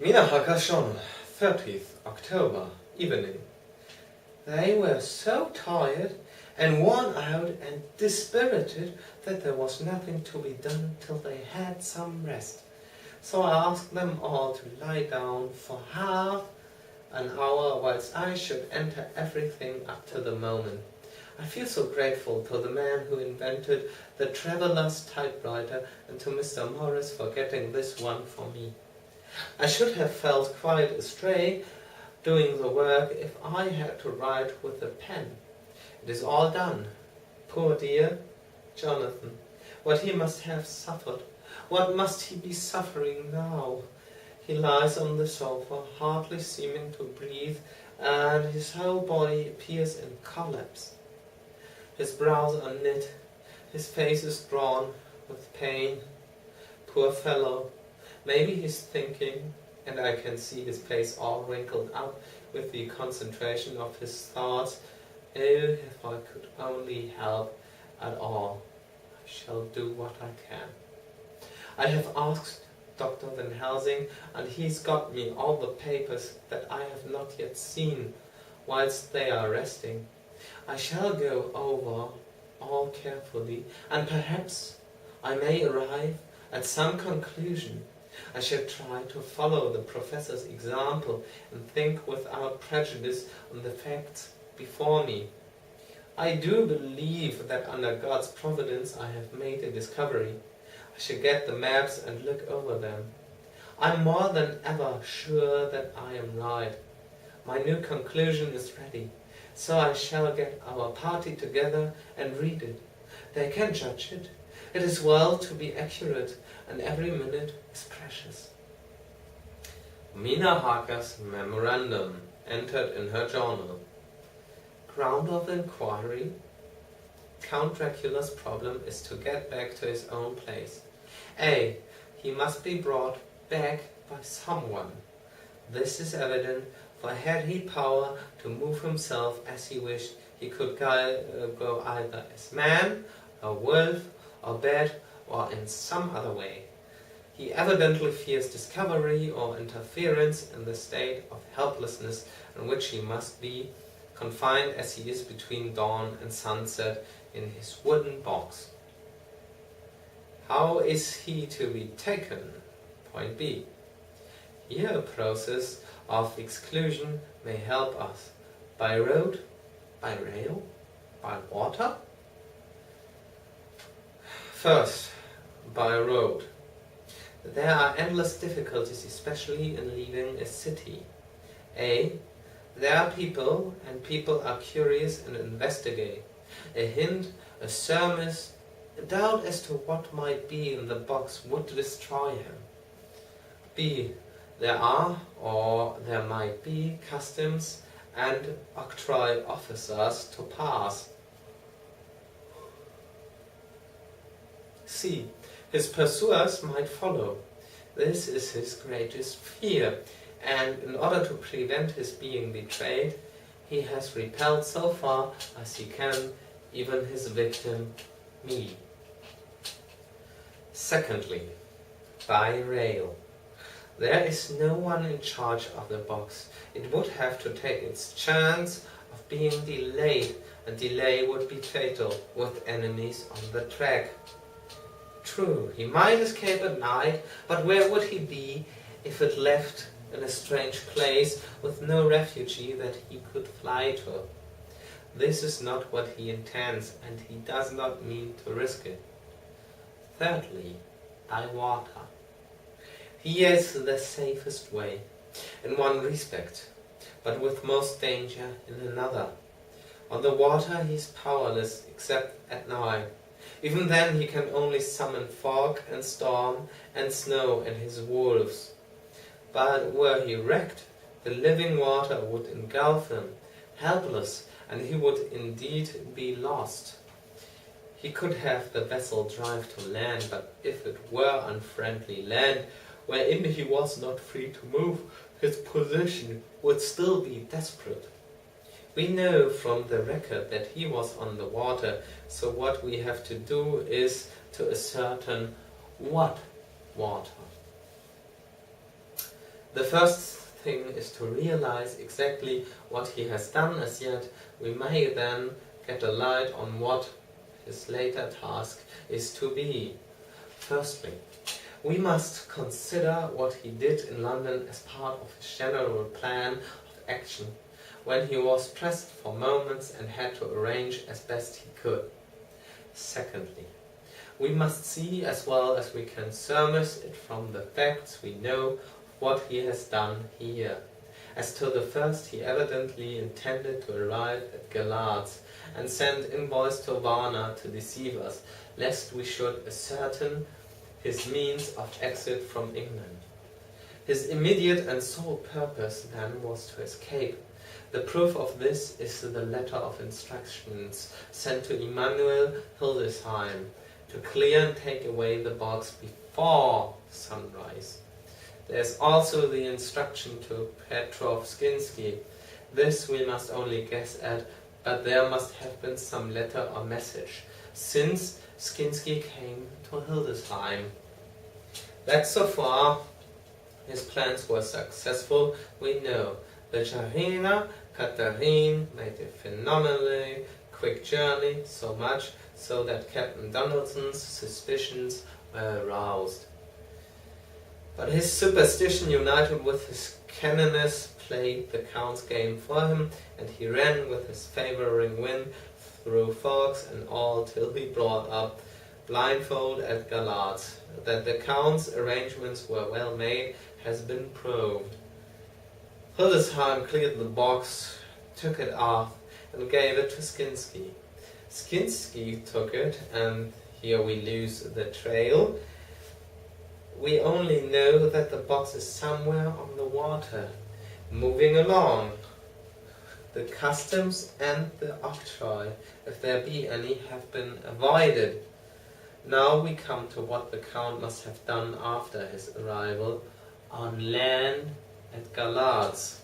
Mina Hakashon, 30th October, evening. They were so tired and worn out and dispirited that there was nothing to be done till they had some rest. So I asked them all to lie down for half an hour whilst I should enter everything up to the moment. I feel so grateful to the man who invented the traveller's typewriter and to Mr. Morris for getting this one for me. I should have felt quite astray doing the work if I had to write with a pen. It is all done. Poor dear Jonathan, what he must have suffered. What must he be suffering now? He lies on the sofa, hardly seeming to breathe, and his whole body appears in collapse. His brows are knit, his face is drawn with pain. Poor fellow, maybe he's thinking, and I can see his face all wrinkled up with the concentration of his thoughts. Oh, if I could only help at all. I shall do what I can. I have asked Dr. Van Helsing, and he's got me all the papers that I have not yet seen, whilst they are resting. I shall go over all carefully, and perhaps I may arrive at some conclusion. I shall try to follow the professor's example and think without prejudice on the facts before me. I do believe that under God's providence I have made a discovery. I shall get the maps and look over them. I'm more than ever sure that I am right. My new conclusion is ready, so I shall get our party together and read it. They can judge it. It is well to be accurate, and every minute is precious. Mina Harker's memorandum entered in her journal. Ground of inquiry. Count Dracula's problem is to get back to his own place. A. He must be brought back by someone. This is evident, for had he power to move himself as he wished, he could go either as man, or wolf, or bat, or in some other way. He evidently fears discovery or interference in the state of helplessness in which he must be, confined as he is between dawn and sunset in his wooden box. How is he to be taken? Point B. Here a process of exclusion may help us. By road? By rail? By water? First, by road. There are endless difficulties, especially in leaving a city. A. There are people, and people are curious and investigate. A hint, a surmise, a doubt as to what might be in the box would destroy him. B. There are, or there might be, customs and octroi officers to pass. C. His pursuers might follow. This is his greatest fear, and in order to prevent his being betrayed, he has repelled so far as he can even his victim, me. Secondly, by rail. There is no one in charge of the box. It would have to take its chance of being delayed, and delay would be fatal with enemies on the track. True, he might escape at night, but where would he be if it left in a strange place with no refugee that he could fly to? This is not what he intends, and he does not mean to risk it. Thirdly, by water. Here is the safest way, in one respect, but with most danger in another. On the water he is powerless except at night. Even then he can only summon fog and storm and snow and his wolves. But were he wrecked, the living water would engulf him, helpless, and he would indeed be lost. He could have the vessel drive to land, but if it were unfriendly land, wherein he was not free to move, his position would still be desperate. We know from the record that he was on the water, so what we have to do is to ascertain what water. The first thing is to realize exactly what he has done as yet. We may then get a light on what his later task is to be. Firstly, we must consider what he did in London as part of his general plan of action, when he was pressed for moments and had to arrange as best he could. Secondly, we must see as well as we can surmise it from the facts we know of what he has done here. As to the first, he evidently intended to arrive at Gallards and send envoys to Varna to deceive us, lest we should ascertain his means of exit from England. His immediate and sole purpose then was to escape. The proof of this is the letter of instructions sent to Emanuel Hildesheim to clear and take away the box before sunrise. There is also the instruction to Petrov Skinsky. This we must only guess at, but there must have been some letter or message, since Skinsky came to Hildesheim. That so far his plans were successful, we know. The Tsarina Catherine made a phenomenally quick journey, so much so that Captain Donaldson's suspicions were aroused. But his superstition united with his canniness played the Count's game for him, and he ran with his favouring wind through fogs and all till he brought up blindfold at Gallards. That the Count's arrangements were well made has been proved. Hildesheim cleared the box, took it off, and gave it to Skinsky. Skinsky took it, and here we lose the trail. We only know that the box is somewhere on the water, moving along. The customs and the octroi, if there be any, have been avoided. Now we come to what the Count must have done after his arrival on land at Gallards.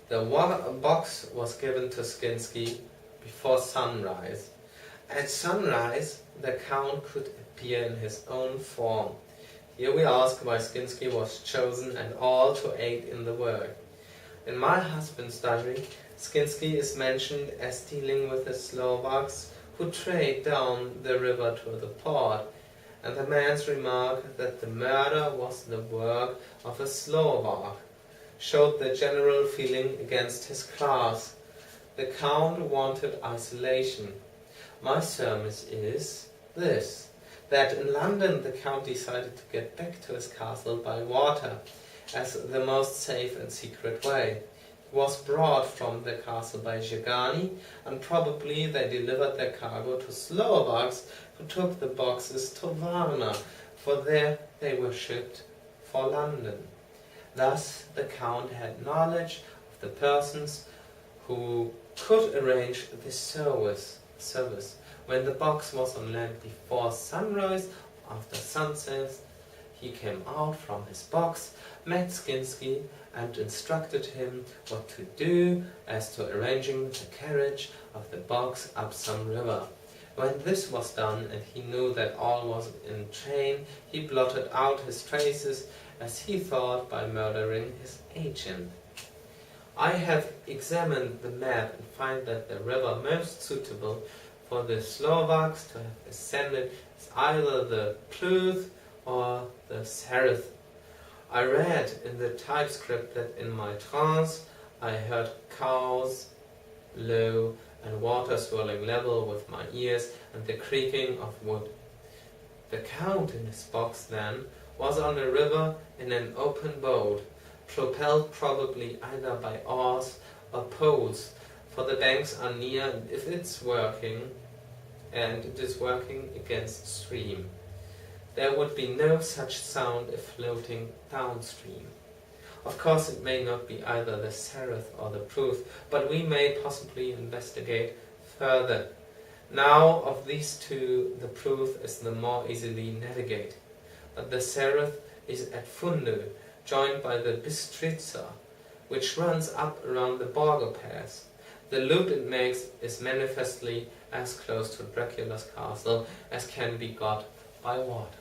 The box was given to Skinsky before sunrise. At sunrise, the Count could appear in his own form. Here we ask why Skinsky was chosen and all to aid in the work. In my husband's diary, Skinsky is mentioned as dealing with the Slovaks who trade down the river to the port, and the man's remark that the murder was the work of a Slovak showed the general feeling against his class. The Count wanted isolation. My surmise is this, that in London the Count decided to get back to his castle by water as the most safe and secret way. He was brought from the castle by Jagani, and probably they delivered their cargo to Slovaks who took the boxes to Varna, for there they were shipped for London. Thus the Count had knowledge of the persons who could arrange this service. When the box was on land before sunrise, after sunset, he came out from his box, met Skinsky, and instructed him what to do as to arranging the carriage of the box up some river. When this was done, and he knew that all was in train, he blotted out his traces, as he thought, by murdering his agent. I have examined the map and find that the river most suitable for the Slovaks to have ascended is either the Plough or the Sareth. I read in the typescript that in my trance I heard cows low and water swirling level with my ears and the creaking of wood. The Count in his box then was on a river in an open boat, propelled probably either by oars or poles, for the banks are near and if it's working, and it is working against stream. There would be no such sound if floating downstream. Of course it may not be either the Sareth or the Plough, but we may possibly investigate further. Now of these two the Plough is the more easily navigated, but the Sareth is at Fundu, joined by the Bistritza, which runs up around the Borgo Pass. The loop it makes is manifestly as close to Dracula's castle as can be got by water.